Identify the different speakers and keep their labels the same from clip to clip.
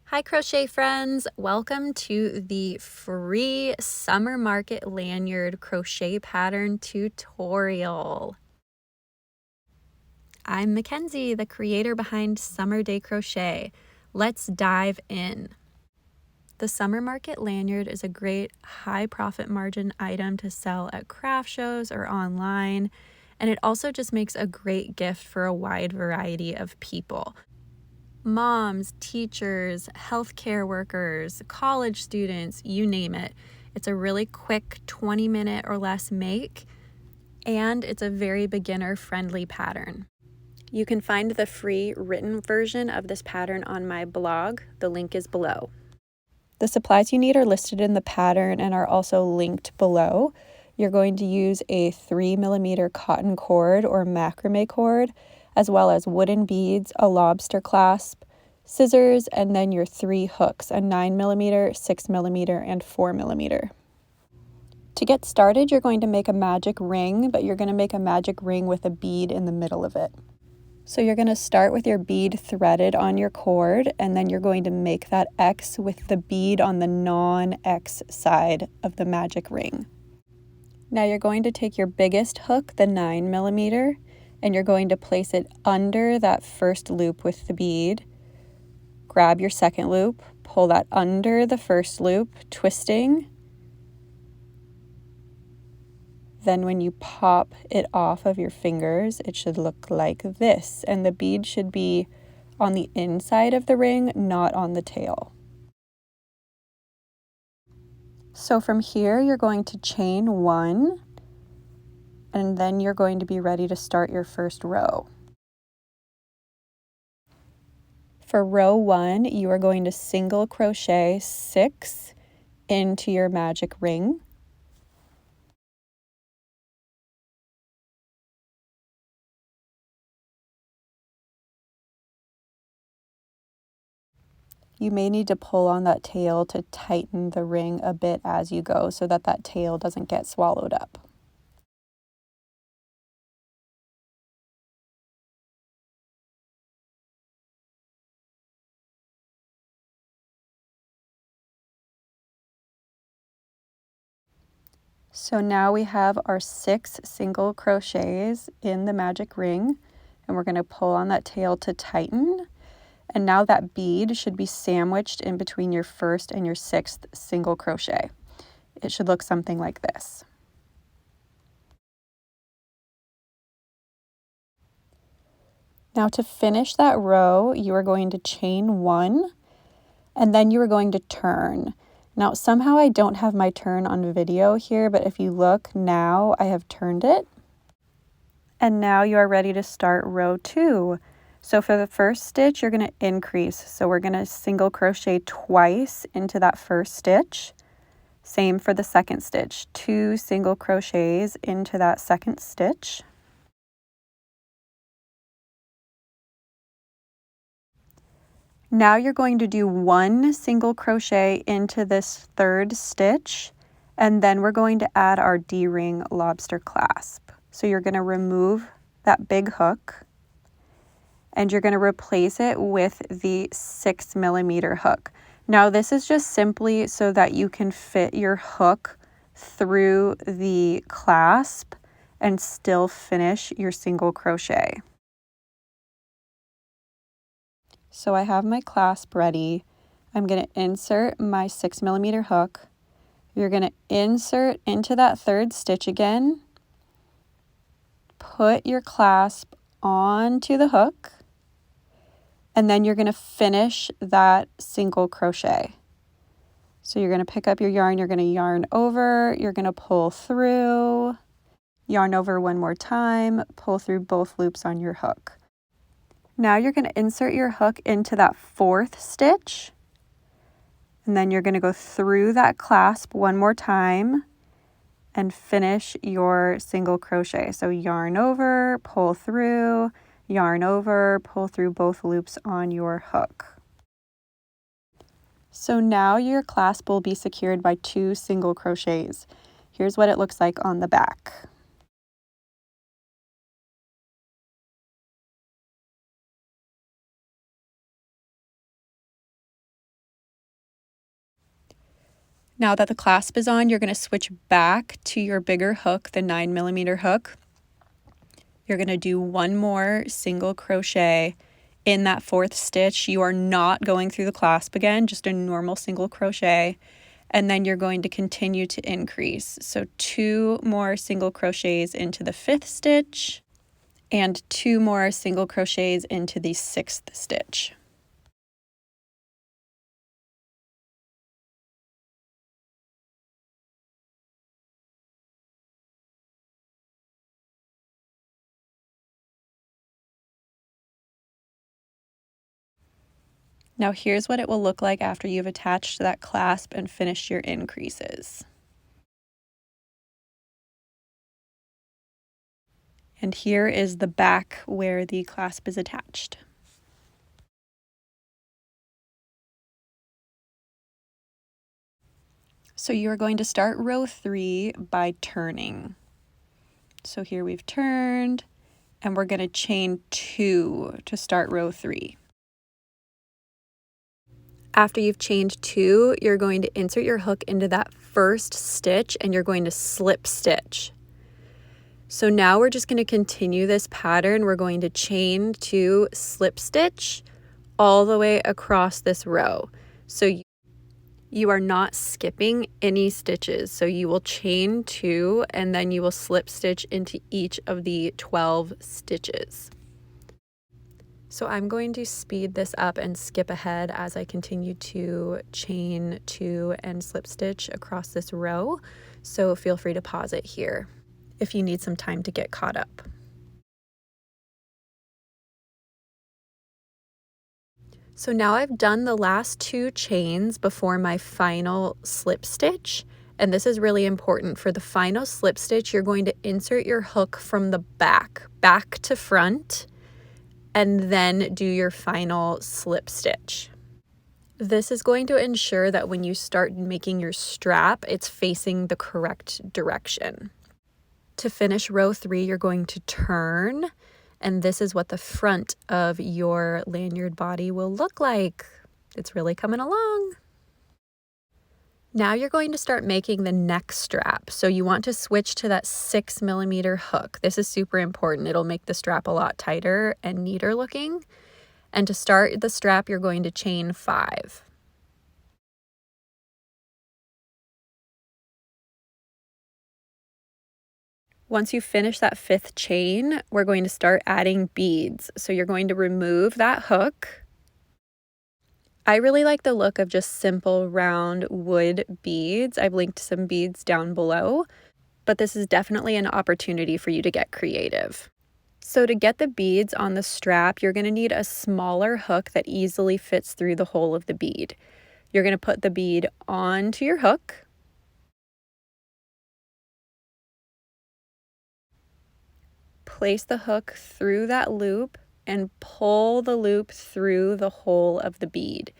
Speaker 1: Hi crochet friends, welcome to the free Summer Market Lanyard crochet pattern tutorial. I'm Mackenzie, the creator behind Summer Day Crochet. Let's dive in. The Summer Market Lanyard is a great high profit margin item to sell at craft shows or online, and it also just makes a great gift for a wide variety of people. Moms, teachers, healthcare workers, college students, you name it. It's a really quick 20-minute or less make, and it's a very beginner-friendly pattern. You can find the free written version of this pattern on my blog. The link is below. The supplies you need are listed in the pattern and are also linked below. You're going to use a 3mm cotton cord or macrame cord, as well as wooden beads, a lobster clasp, scissors, and then your 3 hooks, a 9mm, 6mm, and 4mm. To get started, you're going to make a magic ring, but you're going to make a magic ring with a bead in the middle of it. So you're going to start with your bead threaded on your cord, and then you're going to make that X with the bead on the non-X side of the magic ring. Now you're going to take your biggest hook, the 9mm, and you're going to place it under that first loop with the bead. Grab your second loop, pull that under the first loop, twisting. Then when you pop it off of your fingers, it should look like this, and the bead should be on the inside of the ring, not on the tail. So from here, you're going to chain 1, and then you're going to be ready to start your first row. For row 1, you are going to single crochet 6 into your magic ring. You may need to pull on that tail to tighten the ring a bit as you go so that that tail doesn't get swallowed up. So now we have our 6 single crochets in the magic ring, and we're going to pull on that tail to tighten. And now that bead should be sandwiched in between your first and your 6th single crochet. It should look something like this. Now to finish that row, you are going to chain 1, and then you are going to turn. Now somehow I don't have my turn on video here, but if you look now, I have turned it. And now you are ready to start row 2. So for the first stitch, you're going to increase. So we're going to single crochet twice into that first stitch. Same for the second stitch, 2 single crochets into that second stitch. Now you're going to do 1 single crochet into this third stitch, and then we're going to add our D-ring lobster clasp. So you're going to remove that big hook, and you're going to replace it with the 6mm hook. Now this is just simply so that you can fit your hook through the clasp and still finish your single crochet. So I have my clasp ready. I'm going to insert my 6mm hook. You're going to insert into that third stitch again. Put your clasp onto the hook. And then you're going to finish that single crochet. So you're going to pick up your yarn, you're going to yarn over, you're going to pull through, yarn over one more time, pull through both loops on your hook. Now you're going to insert your hook into that 4th stitch, and then you're going to go through that clasp one more time and finish your single crochet. So yarn over, pull through, yarn over, pull through both loops on your hook. So now your clasp will be secured by 2 single crochets. Here's what it looks like on the back. Now that the clasp is on, you're going to switch back to your bigger hook, the 9mm hook. You're going to do one more single crochet in that fourth stitch. You are not going through the clasp again, just a normal single crochet. And then you're going to continue to increase. So 2 more single crochets into the 5th stitch and 2 more single crochets into the 6th stitch. Now here's what it will look like after you've attached that clasp and finished your increases. And here is the back where the clasp is attached. So you are going to start row 3 by turning. So here we've turned, and we're going to chain 2 to start row 3. After you've chained 2, you're going to insert your hook into that first stitch and you're going to slip stitch. So now we're just going to continue this pattern. We're going to chain 2, slip stitch all the way across this row. So you are not skipping any stitches. So you will chain 2 and then you will slip stitch into each of the 12 stitches. So I'm going to speed this up and skip ahead as I continue to chain 2 and slip stitch across this row. So feel free to pause it here if you need some time to get caught up. So now I've done the last 2 chains before my final slip stitch. And this is really important. For the final slip stitch, you're going to insert your hook from the back to front, and then do your final slip stitch. This is going to ensure that when you start making your strap, it's facing the correct direction. To finish row 3, you're going to turn, and this is what the front of your lanyard body will look like. It's really coming along. Now you're going to start making the neck strap. So you want to switch to that 6mm hook. This is super important. It'll make the strap a lot tighter and neater looking. And to start the strap, you're going to chain 5. Once you finish that 5th chain, we're going to start adding beads. So you're going to remove that hook. I really like the look of just simple round wood beads. I've linked some beads down below, but this is definitely an opportunity for you to get creative. So to get the beads on the strap, you're going to need a smaller hook that easily fits through the hole of the bead. You're going to put the bead onto your hook. Place the hook through that loop and pull the loop through the hole of the bead.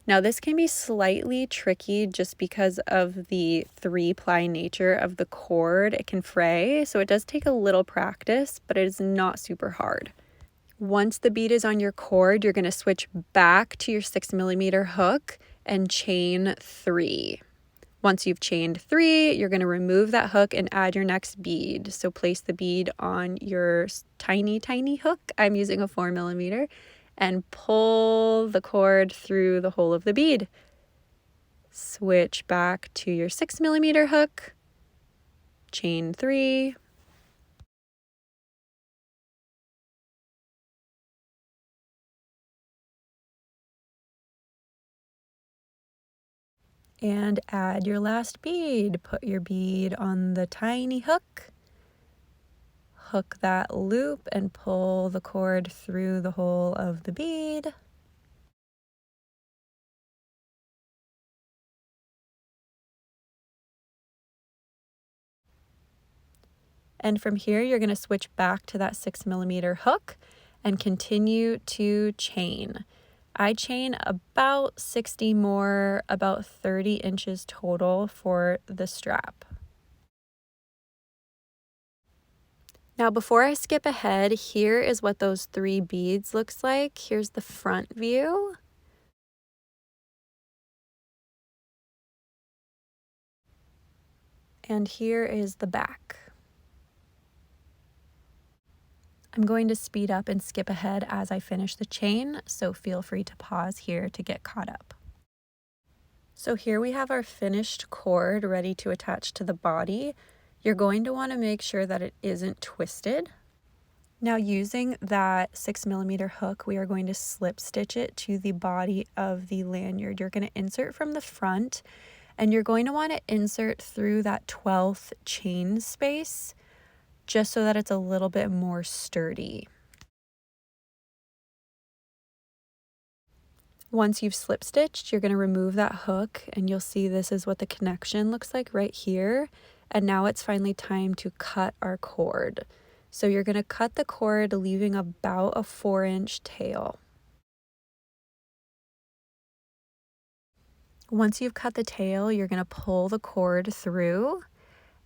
Speaker 1: Now this can be slightly tricky just because of the 3-ply nature of the cord. It can fray, so it does take a little practice, but it is not super hard. Once the bead is on your cord, you're going to switch back to your 6mm hook and chain 3. Once you've chained 3, you're going to remove that hook and add your next bead. So place the bead on your tiny hook. I'm using a 4mm, and pull the cord through the hole of the bead. Switch back to your 6mm hook, chain 3, and add your last bead. Put your bead on the tiny hook, hook that loop, and pull the cord through the hole of the bead. And from here, you're going to switch back to that 6mm hook and continue to chain. I chain about 60 more, about 30 inches total for the strap. Now, before I skip ahead, here is what those 3 beads looks like. Here's the front view. And here is the back. I'm going to speed up and skip ahead as I finish the chain, so feel free to pause here to get caught up. So here we have our finished cord ready to attach to the body. You're going to want to make sure that it isn't twisted. Now using that 6mm hook, we are going to slip stitch it to the body of the lanyard. You're going to insert from the front, and you're going to want to insert through that 12th chain space, just so that it's a little bit more sturdy. Once you've slip stitched, you're going to remove that hook, and you'll see this is what the connection looks like right here. And now it's finally time to cut our cord. So you're going to cut the cord, leaving about a 4-inch tail. Once you've cut the tail, you're going to pull the cord through,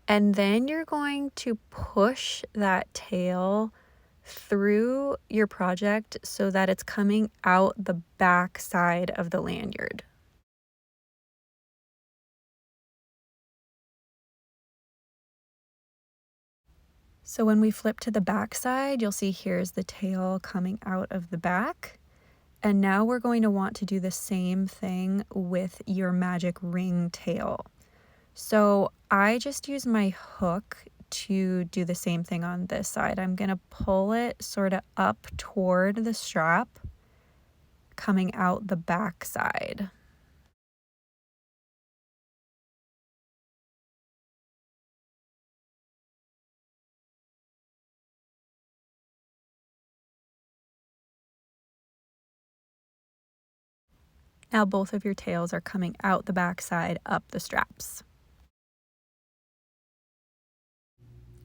Speaker 1: and then you're going to push that tail through your project so that it's coming out the back side of the lanyard. So when we flip to the back side, you'll see here's the tail coming out of the back. And now we're going to want to do the same thing with your magic ring tail. So I just use my hook to do the same thing on this side. I'm going to pull it sort of up toward the strap, coming out the back side. Now both of your tails are coming out the back side up the straps.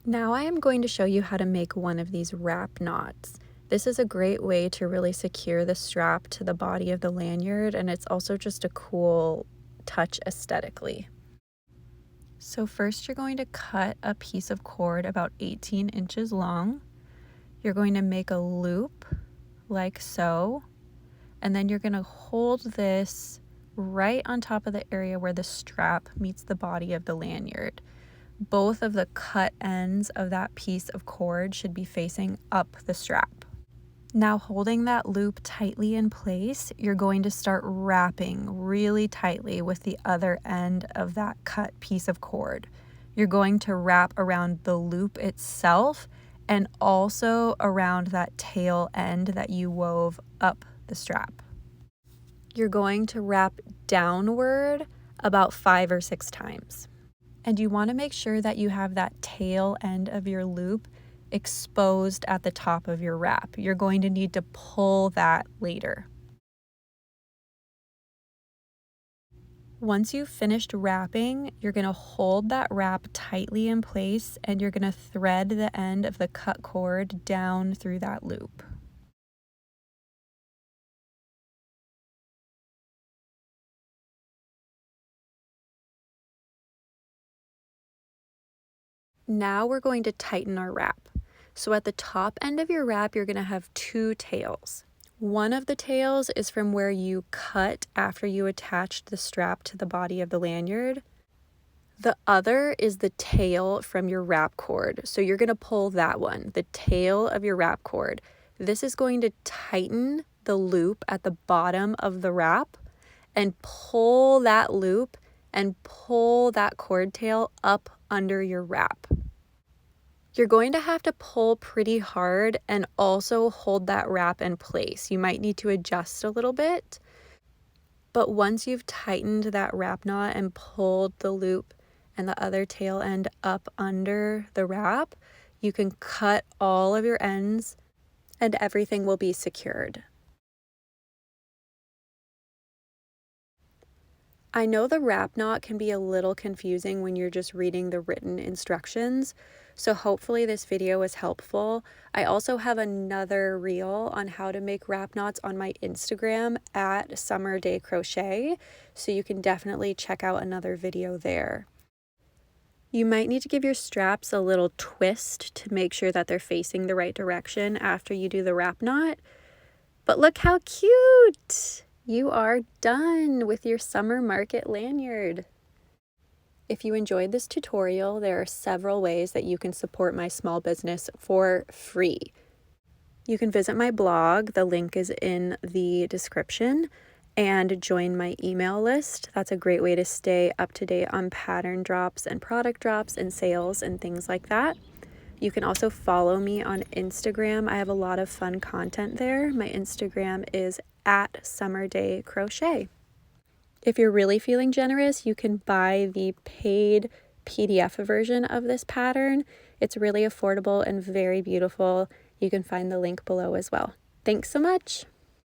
Speaker 1: Now I am going to show you how to make one of these wrap knots. This is a great way to really secure the strap to the body of the lanyard, and it's also just a cool touch aesthetically. So first you're going to cut a piece of cord about 18 inches long. You're going to make a loop like so, and then you're going to hold this right on top of the area where the strap meets the body of the lanyard. Both of the cut ends of that piece of cord should be facing up the strap. Now holding that loop tightly in place, you're going to start wrapping really tightly with the other end of that cut piece of cord. You're going to wrap around the loop itself and also around that tail end that you wove up the strap. You're going to wrap downward about 5 or 6 times. And you want to make sure that you have that tail end of your loop exposed at the top of your wrap. You're going to need to pull that later. Once you've finished wrapping, you're going to hold that wrap tightly in place, and you're going to thread the end of the cut cord down through that loop. Now we're going to tighten our wrap. So at the top end of your wrap, you're going to have 2 tails. One of the tails is from where you cut after you attached the strap to the body of the lanyard. The other is the tail from your wrap cord. So you're going to pull that one, the tail of your wrap cord. This is going to tighten the loop at the bottom of the wrap and pull that loop and pull that cord tail up under your wrap. You're going to have to pull pretty hard and also hold that wrap in place. You might need to adjust a little bit, but once you've tightened that wrap knot and pulled the loop and the other tail end up under the wrap, you can cut all of your ends and everything will be secured. I know the wrap knot can be a little confusing when you're just reading the written instructions, so hopefully this video was helpful. I also have another reel on how to make wrap knots on my Instagram at Summer Crochet, so you can definitely check out another video there. You might need to give your straps a little twist to make sure that they're facing the right direction after you do the wrap knot. But look how cute! You are done with your Summer Market lanyard. If you enjoyed this tutorial, there are several ways that you can support my small business for free. You can visit my blog, the link is in the description, and join my email list. That's a great way to stay up to date on pattern drops and product drops and sales and things like that. You can also follow me on Instagram. I have a lot of fun content there. My Instagram is @SummerDayCrochet. If you're really feeling generous, you can buy the paid PDF version of this pattern. It's really affordable and very beautiful. You can find the link below as well. Thanks so much.